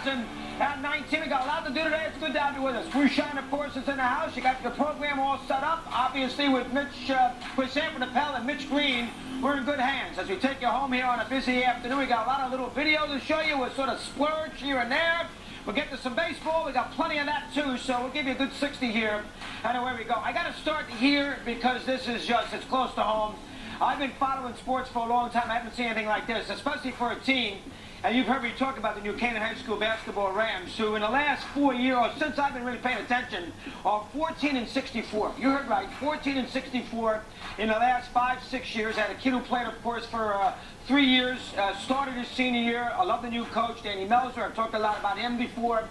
2019. We got a lot to do today. It's good to have you with us. Russo, of course, is in the house. You got the program all set up. Obviously, with with Sanford Appel and Mitch Green, we're in good hands. As we take you home here on a busy afternoon, we got a lot of little video to show you. We'll sort of splurge here and there. We'll get to some baseball. We got plenty of that, too, so we'll give you a good 60 here. And away we go. I got to start here because this is it's close to home. I've been following sports for a long time. I haven't seen anything like this, especially for a team. And you've heard me talk about the New Canaan High School basketball Rams, who in the last 4 years, or since I've been really paying attention, are 14-64. You heard right, 14-64 in the last 5-6 years. I had a kid who played, of course, for 3 years, started his senior year. I love the new coach, Danny Melzer. I've talked a lot about him before.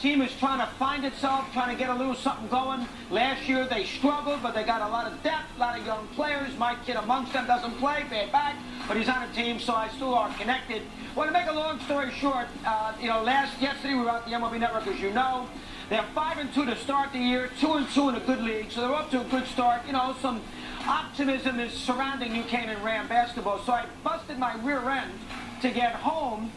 Team is trying to find itself, trying to get a little something going. Last year they struggled, but they got a lot of depth, a lot of young players. My kid amongst them doesn't play, bad back, but he's on a team, so I still are connected. Well, to make a long story short, yesterday we were out the MLB Network, as you know. They're 5-2 to start the year, 2-2 in a good league, so they're up to a good start. You know, some optimism is surrounding New Canaan Ram basketball, so I busted my rear end to get home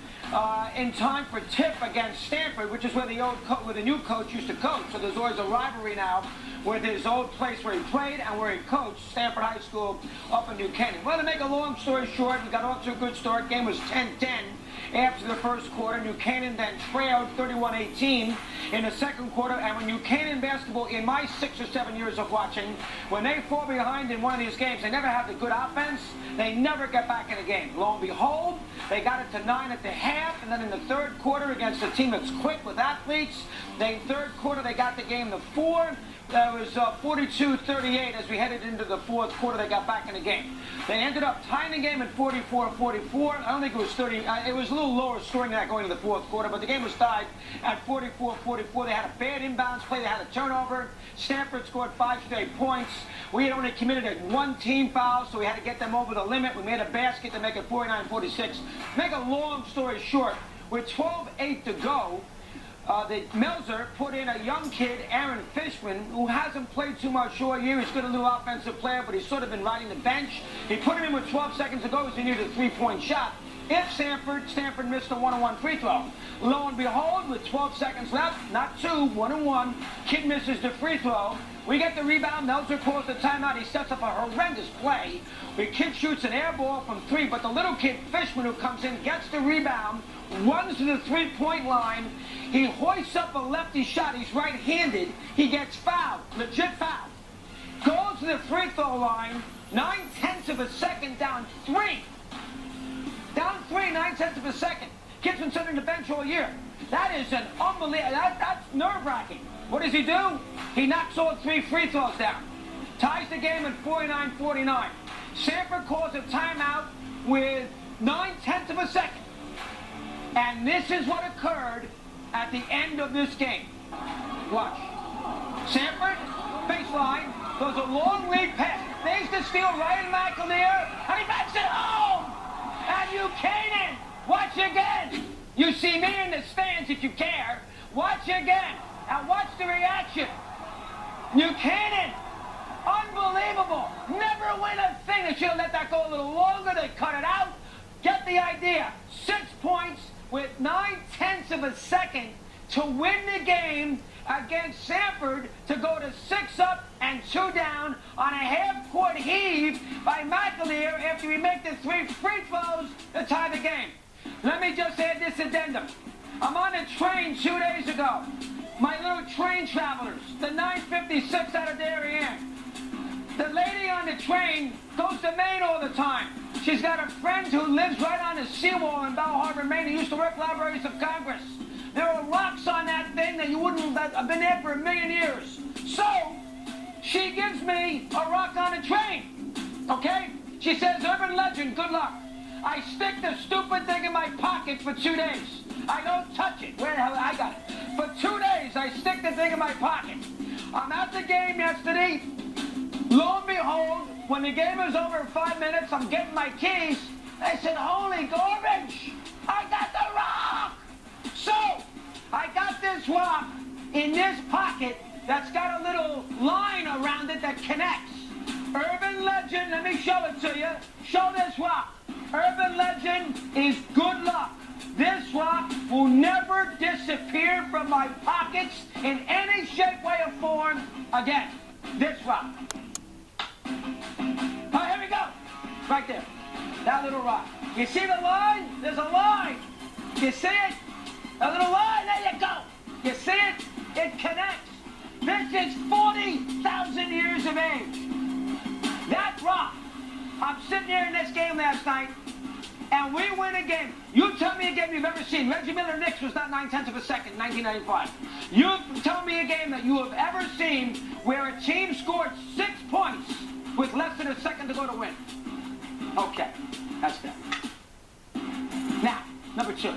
in time for tip against Stanford, which is where the new coach used to coach. So there's always a rivalry now with his old place where he played and where he coached, Stanford High School up in New Canaan. Well, to make a long story short, we got off to a good start. Game was 10-10 after the first quarter. New Canaan then trailed 31-18 in the second quarter. And when New Canaan basketball, in my 6 or 7 years of watching, when they fall behind in one of these games, they never have the good offense. They never get back in the game. Lo and behold, they got it to 9 at the half, and then in the third quarter against a team that's quick with athletes, third quarter they got the game to 4. That was 42-38 as we headed into the fourth quarter. They got back in the game. They ended up tying the game at 44-44. I don't think it was 30. It was a little lower scoring than that going into the fourth quarter, but the game was tied at 44-44. They had a bad inbounds play. They had a turnover. Stanford scored 5 straight points. We had only committed one team foul, so we had to get them over the limit. We made a basket to make it 49-46. Make a long story short, with 12:08 to go, the Melzer put in a young kid, Aaron Fishman, who hasn't played too much all year. He's good, a little offensive player, but he's sort of been riding the bench. He put him in with 12 seconds to go because he needed a 3-point shot. If Stanford missed a 1-on-1 free throw. Lo and behold, with 12 seconds left, not 2, 1-on-1, kid misses the free throw. We get the rebound. Melzer calls the timeout. He sets up a horrendous play. The kid shoots an air ball from 3, but the little kid, Fishman, who comes in, gets the rebound, runs to the 3-point line. He hoists up a lefty shot. He's right-handed. He gets fouled, legit foul. Goes to the free throw line, 9/10 of a second, down 3. Down 3, 9/10 of a second. Kid's been sitting on the bench all year. That is an unbelievable, that's nerve-wracking. What does he do? He knocks all 3 free throws down. Ties the game at 49-49. Sanford calls a timeout with 9/10 of a second. And this is what occurred at the end of this game. Watch. Sanford, baseline, goes a long lead pass. Makes the steal, Ryan McAleer, and he backs it home! And New Canaan, watch again. You see me in the stands if you care. Watch again, and watch the reaction. New Canaan, unbelievable. Never win a thing. They should have let that go a little longer. They cut it out. Get the idea. 6 points with 9/10 of a second to win the game against Sanford, to go to 6 up and 2 down on a half-court heave by McAleer after we make the 3 free throws to tie the game. Let me just add this addendum. I'm on a train 2 days ago. My little train travelers, the 956 out of Darien. The lady on the train goes to Maine all the time. She's got a friend who lives right on the seawall in Bell Harbor, Maine, who used to work Libraries of Congress. There are rocks on that thing that you wouldn't have been there for a million years. So, she gives me a rock on the train, okay? She says, urban legend, good luck. I stick the stupid thing in my pocket for 2 days. I don't touch it. Where the hell? I got it. For 2 days, I stick the thing in my pocket. I'm at the game yesterday. Lo and behold, when the game is over in 5 minutes, I'm getting my keys. I said, holy garbage! I got the rock! So, I got this rock in this pocket that's got a little line around it that connects. Urban legend, let me show it to you. Show this rock. Urban legend is good luck. This rock will never disappear from my pockets in any shape, way, or form again. This rock. Oh, here we go. Right there. That little rock. You see the line? There's a line. You see it? A little line. There you go. You see it? It connects. This is 40,000 years of age. That rock. I'm sitting here in this game last night, and we win a game. You tell me a game you've ever seen. Reggie Miller Knicks was not 9/10 of a second in 1995. You tell me a game that you have ever seen where a team scored 6 points with less than a second to go to win. Okay, that's that. Now, number 2.